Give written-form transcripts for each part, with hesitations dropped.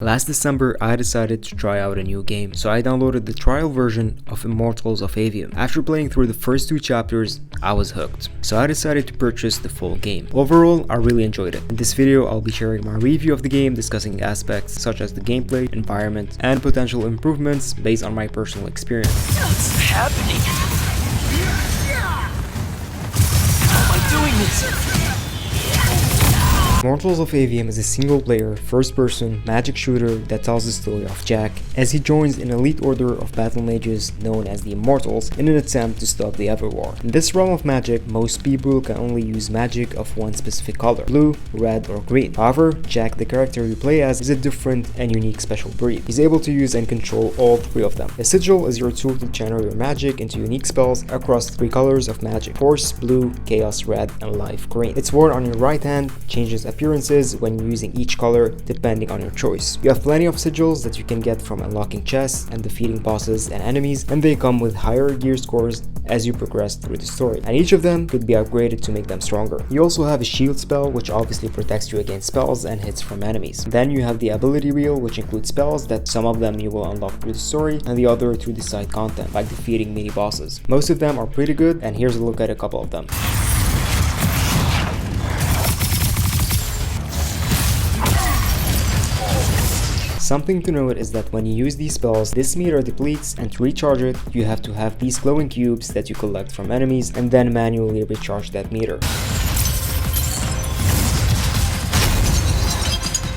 Last December, I decided to try out a new game, so I downloaded the trial version of Immortals of Aveum. After playing through the first 2 chapters, I was hooked, so I decided to purchase the full game. Overall, I really enjoyed it. In this video, I'll be sharing my review of the game, discussing aspects such as the gameplay, environment, and potential improvements based on my personal experience. What's happening? How am I doing this? Immortals of Aveum is a single-player, first-person magic shooter that tells the story of Jack as he joins an elite order of battle mages known as the Immortals in an attempt to stop the Everwar. In this realm of magic, most people can only use magic of one specific color, blue, red, or green. However, Jack, the character you play as, is a different and unique special breed. He's able to use and control all 3 of them. A sigil is your tool to channel your magic into unique spells across 3 colors of magic: Force, blue, Chaos, red, and Life, green. It's worn on your right hand, changes appearances when using each color depending on your choice. You have plenty of sigils that you can get from unlocking chests and defeating bosses and enemies, and they come with higher gear scores as you progress through the story, and each of them could be upgraded to make them stronger. You also have a shield spell, which obviously protects you against spells and hits from enemies. Then you have the ability wheel, which includes spells that some of them you will unlock through the story and the other through the side content, like defeating mini bosses. Most of them are pretty good, and here's a look at a couple of them. Something to note is that when you use these spells, this meter depletes, and to recharge it, you have to have these glowing cubes that you collect from enemies and then manually recharge that meter.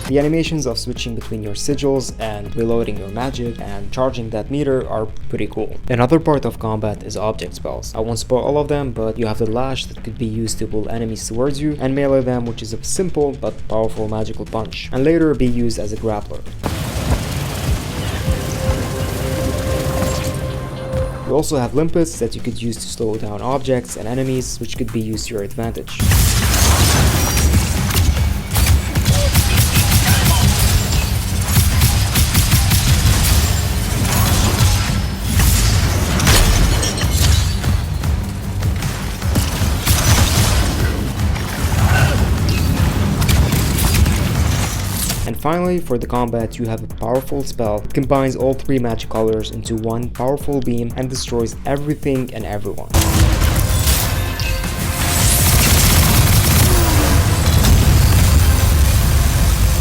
The animations of switching between your sigils and reloading your magic and charging that meter are pretty cool. Another part of combat is object spells. I won't spoil all of them, but you have the lash that could be used to pull enemies towards you, and melee them, which is a simple but powerful magical punch, and later be used as a grappler. You also have limpets that you could use to slow down objects and enemies, which could be used to your advantage. And finally, for the combat, you have a powerful spell that combines all 3 magic colors into one powerful beam and destroys everything and everyone.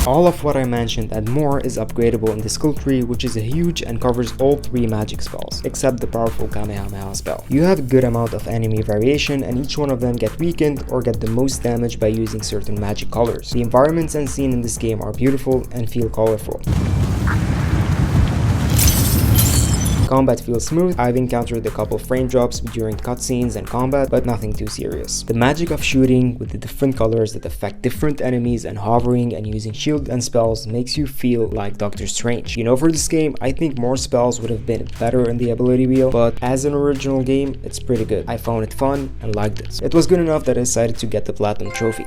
All of what I mentioned and more is upgradable in the skill tree, which is huge and covers all 3 magic spells, except the powerful Kamehameha spell. You have a good amount of enemy variation, and each one of them get weakened or get the most damage by using certain magic colors. The environments and scene in this game are beautiful and feel colorful. Combat feels smooth. I've encountered a couple frame drops during cutscenes and combat, but nothing too serious. The magic of shooting with the different colors that affect different enemies and hovering and using shield and spells makes you feel like Doctor Strange. You know, for this game, I think more spells would have been better in the ability wheel, but as an original game, it's pretty good. I found it fun and liked it. It was good enough that I decided to get the Platinum Trophy.